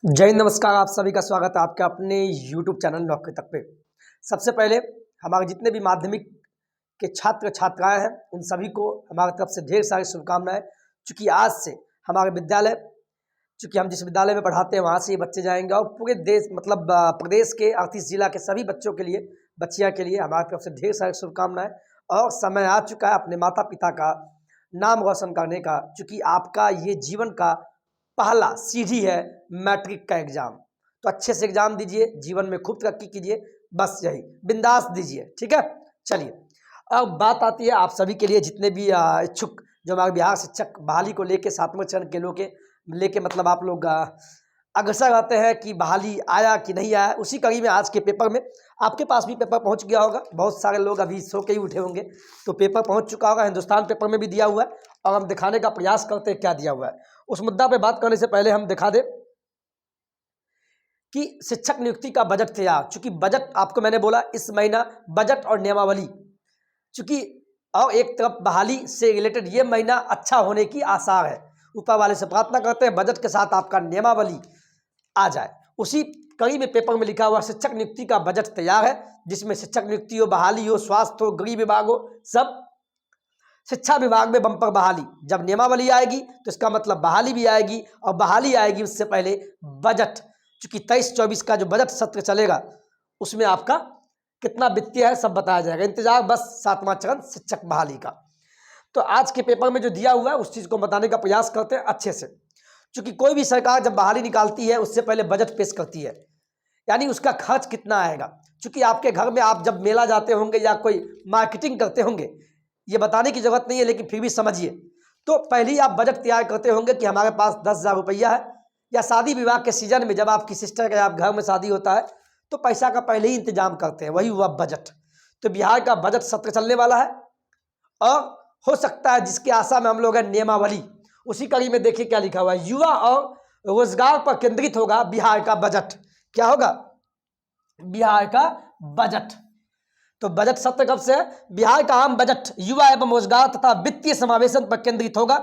जय हिंद, नमस्कार। आप सभी का स्वागत है आपके अपने YouTube चैनल नौकरी तक पे। सबसे पहले हमारे जितने भी माध्यमिक के छात्र छात्राएं हैं उन सभी को हमारी तरफ से ढेर सारी शुभकामनाएं। चूँकि आज से हमारे विद्यालय, चूँकि हम जिस विद्यालय में पढ़ाते हैं वहाँ से ये बच्चे जाएंगे और पूरे देश मतलब प्रदेश के 38 जिला के सभी बच्चों के लिए, बच्चियाँ के लिए हमारी तरफ से ढेर सारी शुभकामनाएँ। और समय आ चुका है अपने माता पिता का नाम रोशन करने का, चूँकि आपका ये जीवन का पहला सीढ़ी है मैट्रिक का एग्जाम। तो अच्छे से एग्जाम दीजिए, जीवन में खूब तरक्की कीजिए, बस यही बिंदास दीजिए। ठीक है, चलिए अब बात आती है आप सभी के लिए जितने भी इच्छुक जो हमारे बिहार शिक्षक बहाली को लेके 7वें चरण के लेके मतलब आप लोग अग्रसर रहते हैं कि बहाली आया कि नहीं आया। उसी कड़ी में आज के पेपर में आपके पास भी पेपर पहुंच गया होगा। बहुत सारे लोग अभी सो के ही उठे होंगे तो पेपर पहुंच चुका होगा। हिंदुस्तान पेपर में भी दिया हुआ है और हम दिखाने का प्रयास करते हैं क्या दिया हुआ है। उस मुद्दा पे बात करने से पहले हम दिखा दें कि शिक्षक नियुक्ति का बजट तैयार। चूंकि बजट आपको मैंने बोला इस महीना बजट और नियमावली, चूंकि और एक तरफ बहाली से रिलेटेड ये महीना अच्छा होने की आसार है। ऊपर वाले से प्रार्थना करते हैं बजट के साथ आपका नियमावली आ जाए। उसी कड़ी में पेपर में लिखा हुआ शिक्षक नियुक्ति का बजट तैयार है, जिसमें शिक्षक नियुक्ति हो, बहाली हो, स्वास्थ्य हो, गृह विभाग हो, सब। शिक्षा विभाग में बम्पर बहाली, जब नियमावली आएगी तो इसका मतलब बहाली भी आएगी और बहाली आएगी उससे पहले बजट। चूंकि 23-24 का जो बजट सत्र चलेगा उसमें आपका कितना वित्तीय है सब बताया जाएगा। इंतजार बस 7वां चरण शिक्षक बहाली का। तो आज के पेपर में जो दिया हुआ है उस चीज को बताने का प्रयास करते हैं अच्छे से। चूंकि कोई भी सरकार जब बहाली निकालती है उससे पहले बजट पेश करती है, यानी उसका खर्च कितना आएगा। चूंकि आपके घर में आप जब मेला जाते होंगे या कोई मार्केटिंग करते होंगे, ये बताने की जरूरत नहीं है लेकिन फिर भी समझिए। तो पहले ही आप बजट तैयार करते होंगे कि हमारे पास 10,000 रुपया है, या शादी विवाह के सीजन में जब आपकी सिस्टर के आप घर में शादी होता है तो पैसा का पहले ही इंतजाम करते हैं, वही हुआ बजट। तो बिहार का बजट सत्र चलने वाला है और हो सकता है जिसकी आशा में हम लोग हैं नियमावली। उसी कड़ी में देखिए क्या लिखा हुआ है, युवा और रोजगार पर केंद्रित होगा बिहार का बजट। क्या होगा? बिहार का बजट। तो बजट सत्र कब से है? बिहार का आम बजट युवा एवं रोजगार तथा वित्तीय समावेशन पर केंद्रित होगा।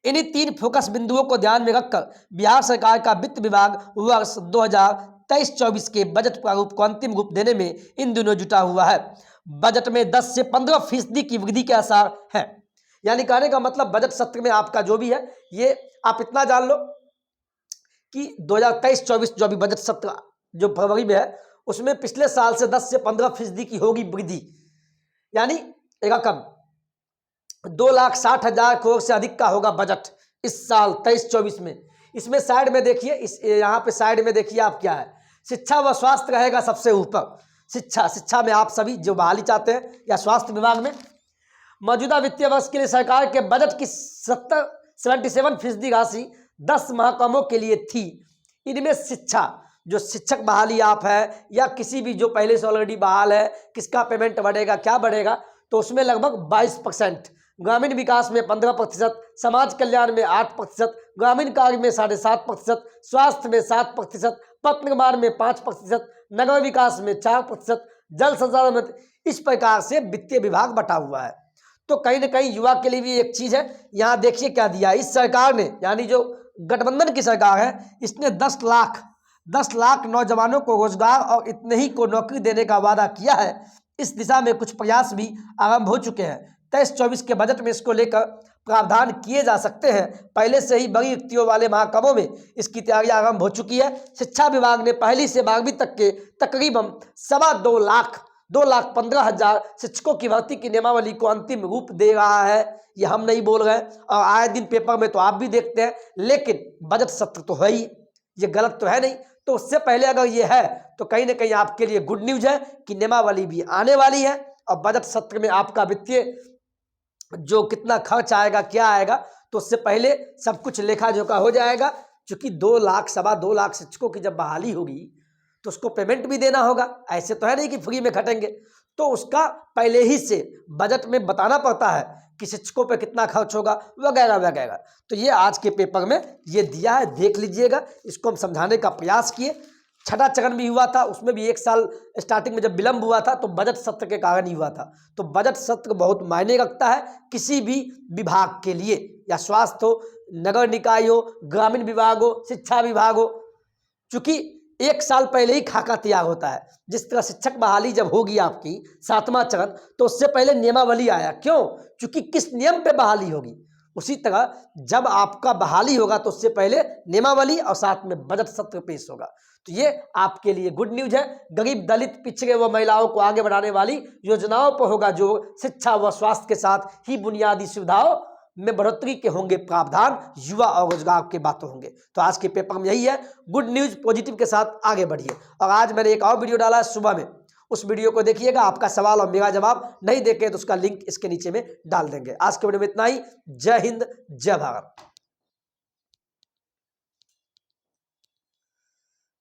इन्हीं 3 फोकस बिंदुओं को ध्यान में रखकर बिहार सरकार का वित्त विभाग वर्ष 2023-24 के बजट प्रारूप को अंतिम रूप देने में इन दिनों जुटा हुआ है। बजट में 10 से 15% की वृद्धि के आसार है। यानी कहने का मतलब बजट सत्र में आपका जो भी है, ये आप इतना जान लो कि 2023-24 जो अभी बजट सत्र जो फरवरी में है उसमें पिछले साल से 10 से 15% की होगी वृद्धि। यानी एक रकम 2,60,000 करोड़ से अधिक का होगा बजट इस साल 23-24 में। इसमें साइड में देखिए, इस यहाँ पे साइड में देखिए आप क्या है, शिक्षा व स्वास्थ्य रहेगा सबसे ऊपर। शिक्षा में आप सभी जो बहाली चाहते हैं या स्वास्थ्य विभाग में मौजूदा वित्तीय वर्ष के लिए सरकार के बजट की 77% राशि 10 महकमों के लिए थी। इनमें शिक्षा, जो शिक्षक बहाली आप है या किसी भी जो पहले से ऑलरेडी बहाल है, किसका पेमेंट बढ़ेगा, क्या बढ़ेगा, तो उसमें लगभग 22%, ग्रामीण विकास में 15%, समाज कल्याण में 8%, ग्रामीण कार्य में 7.5%, स्वास्थ्य में 7%, पथ निर्माण में 5%, नगर विकास में 4%, जल संसाधन में। इस प्रकार से वित्तीय विभाग बटा हुआ है। तो कहीं ना कहीं युवा के लिए भी एक चीज है। यहाँ देखिए क्या दिया इस सरकार ने, यानी जो गठबंधन की सरकार है, इसने 10 लाख नौजवानों को रोजगार और इतने ही को नौकरी देने का वादा किया है। इस दिशा में कुछ प्रयास भी आरंभ हो चुके हैं। 23-24 के बजट में इसको लेकर प्रावधान किए जा सकते हैं। पहले से ही बड़ी रिक्तियों वाले महकमों में इसकी तैयारी आरंभ हो चुकी है। शिक्षा विभाग ने 1ली से 12वीं तक के तकरीबन 2,15,000 शिक्षकों की भर्ती की नियमावली को अंतिम रूप दे रहा है। ये हम नहीं बोल रहे हैं और आए दिन पेपर में तो आप भी देखते हैं, लेकिन बजट सत्र तो है ही, ये गलत तो है नहीं। तो उससे पहले अगर ये है तो कहीं ना कहीं आपके लिए गुड न्यूज है कि नियमावली भी आने वाली है और बजट सत्र में आपका वित्तीय जो कितना खर्च आएगा, क्या आएगा, तो उससे पहले सब कुछ लेखा जोखा हो जाएगा। क्योंकि 2 लाख 2.25 लाख शिक्षकों की जब बहाली होगी तो उसको पेमेंट भी देना होगा। ऐसे तो है नहीं कि फ्री में खटेंगे, तो उसका पहले ही से बजट में बताना पड़ता है कि शिक्षकों पे कितना खर्च होगा वगैरह वगैरह। तो ये आज के पेपर में ये दिया है, देख लीजिएगा। इसको हम समझाने का प्रयास किए। 6ठा चरण भी हुआ था, उसमें भी 1 साल स्टार्टिंग में जब विलंब हुआ था तो बजट सत्र के कारण ही हुआ था। तो बजट सत्र बहुत मायने रखता है किसी भी विभाग के लिए, या स्वास्थ्य हो, नगर निकाय हो, ग्रामीण विभाग हो, शिक्षा विभाग हो, चूंकि 1 साल पहले ही खाका तैयार होता है। जिस तरह शिक्षक बहाली जब होगी आपकी 7वां चरण, तो उससे पहले नियमावली आया। क्यों? चूंकि किस नियम पे बहाली होगी। उसी तरह जब आपका बहाली होगा तो उससे पहले नियमावली और साथ में बजट सत्र पेश होगा। तो ये आपके लिए गुड न्यूज है। गरीब, दलित, पिछड़े व महिलाओं को आगे बढ़ाने वाली योजनाओं पर होगा जो शिक्षा व स्वास्थ्य के साथ ही बुनियादी सुविधाओं में बढ़ोतरी के होंगे प्रावधान, युवा और रोजगार के बातें होंगे। तो आज के पेपर में यही है, गुड न्यूज, पॉजिटिव के साथ आगे बढ़िए। और आज मैंने एक और वीडियो डाला है सुबह में, उस वीडियो को देखिएगा। आपका सवाल और मेरा जवाब नहीं देखे तो उसका लिंक इसके नीचे में डाल देंगे। आज के वीडियो में इतना ही। जय हिंद, जय भारत।